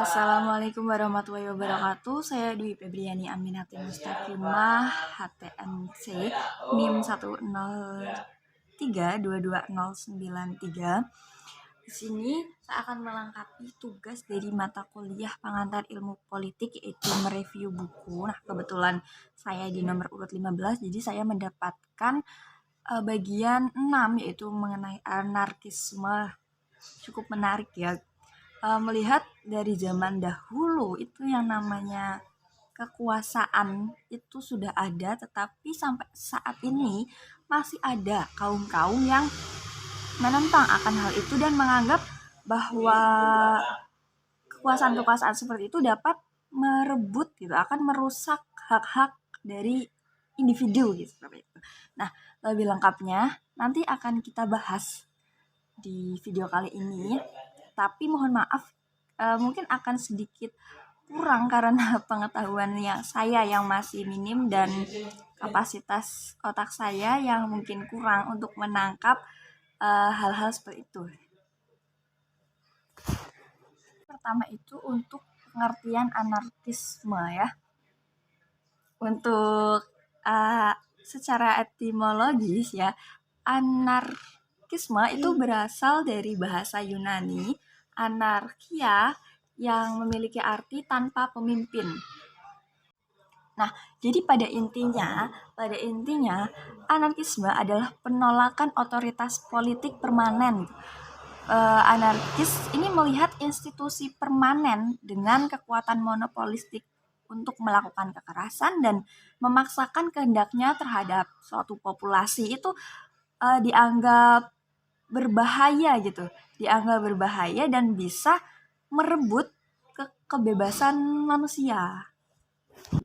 Assalamualaikum warahmatullahi wabarakatuh. Saya Dwi Febriani Aminati Mustaqimah, HTMC, NIM 103-22093. Di sini saya akan melengkapi tugas dari mata kuliah pengantar ilmu politik, yaitu mereview buku. Nah, kebetulan saya di nomor urut 15, jadi saya mendapatkan bagian 6, yaitu mengenai anarkisme. Cukup menarik ya. Melihat dari zaman dahulu itu yang namanya kekuasaan itu sudah ada, tetapi sampai saat ini masih ada kaum-kaum yang menentang akan hal itu dan menganggap bahwa kekuasaan-kekuasaan seperti itu dapat merebut gitu, akan merusak hak-hak dari individu gitu seperti itu. Nah, lebih lengkapnya nanti akan kita bahas di video kali ini. Tapi mohon maaf, mungkin akan sedikit kurang karena pengetahuan saya yang masih minim dan kapasitas otak saya yang mungkin kurang untuk menangkap hal-hal seperti itu. Pertama itu untuk pengertian anarkisme ya. Untuk secara etimologis ya, anarkisme itu berasal dari bahasa Yunani anarkia yang memiliki arti tanpa pemimpin. Nah, jadi pada intinya anarkisme adalah penolakan otoritas politik permanen. Anarkis ini melihat institusi permanen dengan kekuatan monopolistik untuk melakukan kekerasan dan memaksakan kehendaknya terhadap suatu populasi itu dianggap berbahaya gitu, dianggap berbahaya dan bisa merebut kebebasan manusia.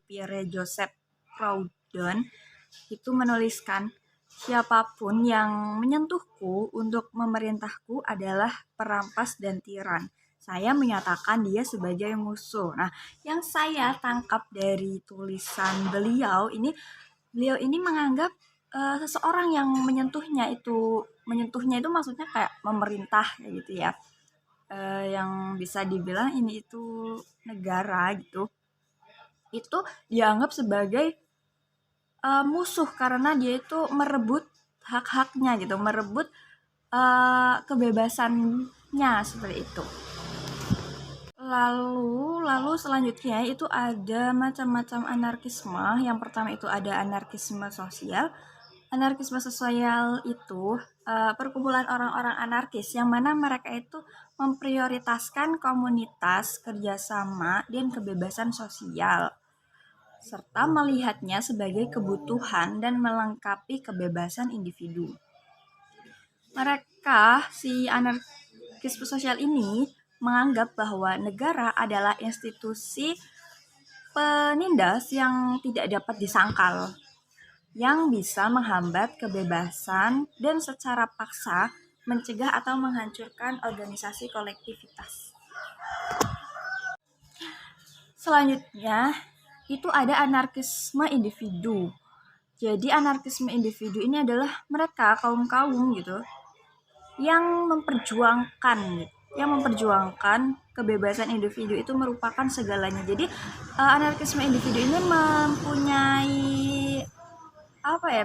Pierre Joseph Proudhon itu menuliskan, siapapun yang menyentuhku untuk memerintahku adalah perampas dan tiran. Saya menyatakan dia sebagai musuh. Nah, yang saya tangkap dari tulisan beliau ini menganggap seseorang yang menyentuhnya itu maksudnya kayak memerintah gitu ya, yang bisa dibilang ini itu negara gitu, itu dianggap sebagai musuh karena dia itu merebut hak-haknya gitu, merebut kebebasannya seperti itu. Lalu selanjutnya itu ada macam-macam anarkisme. Yang pertama itu ada anarkisme sosial. Anarkisme sosial itu perkumpulan orang-orang anarkis yang mana mereka itu memprioritaskan komunitas, kerjasama, dan kebebasan sosial, serta melihatnya sebagai kebutuhan dan melengkapi kebebasan individu. Si anarkisme sosial ini menganggap bahwa negara adalah institusi penindas yang tidak dapat disangkal, yang bisa menghambat kebebasan dan secara paksa mencegah atau menghancurkan organisasi kolektivitas. Selanjutnya, itu ada anarkisme individu. Jadi anarkisme individu ini adalah mereka kaum-kaum gitu yang memperjuangkan kebebasan individu itu merupakan segalanya. Jadi anarkisme individu ini mempunyai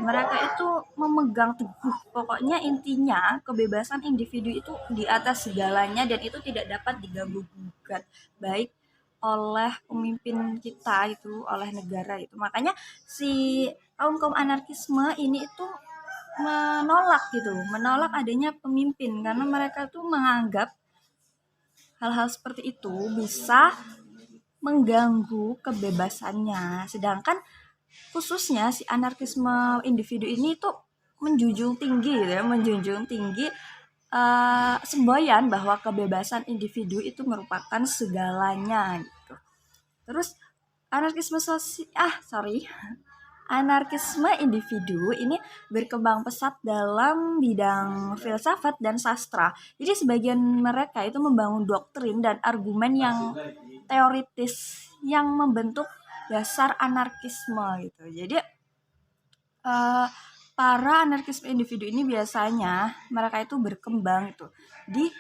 mereka itu memegang teguh, pokoknya intinya kebebasan individu itu di atas segalanya dan itu tidak dapat diganggu-gugat baik oleh pemimpin kita itu, oleh negara itu. Makanya si kaum anarkisme ini itu menolak adanya pemimpin karena mereka tuh menganggap hal-hal seperti itu bisa mengganggu kebebasannya. Sedangkan khususnya si anarkisme individu ini tuh menjunjung tinggi semboyan bahwa kebebasan individu itu merupakan segalanya gitu. Terus anarkisme individu ini berkembang pesat dalam bidang filsafat dan sastra. Jadi sebagian mereka itu membangun doktrin dan argumen yang teoritis yang membentuk dasar anarkisme gitu. Jadi para anarkisme individu ini biasanya mereka itu berkembang itu di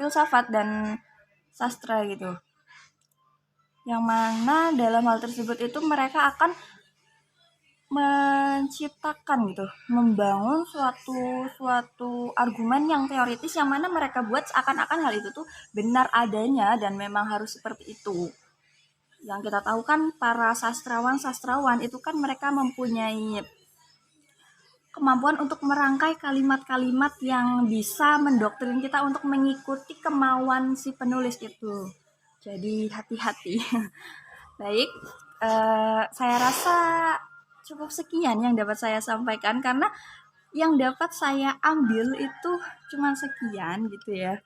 filsafat dan sastra gitu. Yang mana dalam hal tersebut itu mereka akan menciptakan gitu, membangun suatu argumen yang teoritis yang mana mereka buat seakan-akan hal itu tuh benar adanya dan memang harus seperti itu. Yang kita tahu kan para sastrawan itu kan mereka mempunyai kemampuan untuk merangkai kalimat-kalimat yang bisa mendoktrin kita untuk mengikuti kemauan si penulis itu. Jadi hati-hati. Baik, saya rasa cukup sekian yang dapat saya sampaikan karena yang dapat saya ambil itu cuma sekian gitu ya.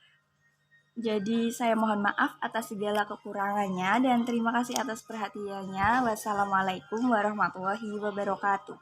Jadi saya mohon maaf atas segala kekurangannya dan terima kasih atas perhatiannya. Wassalamualaikum warahmatullahi wabarakatuh.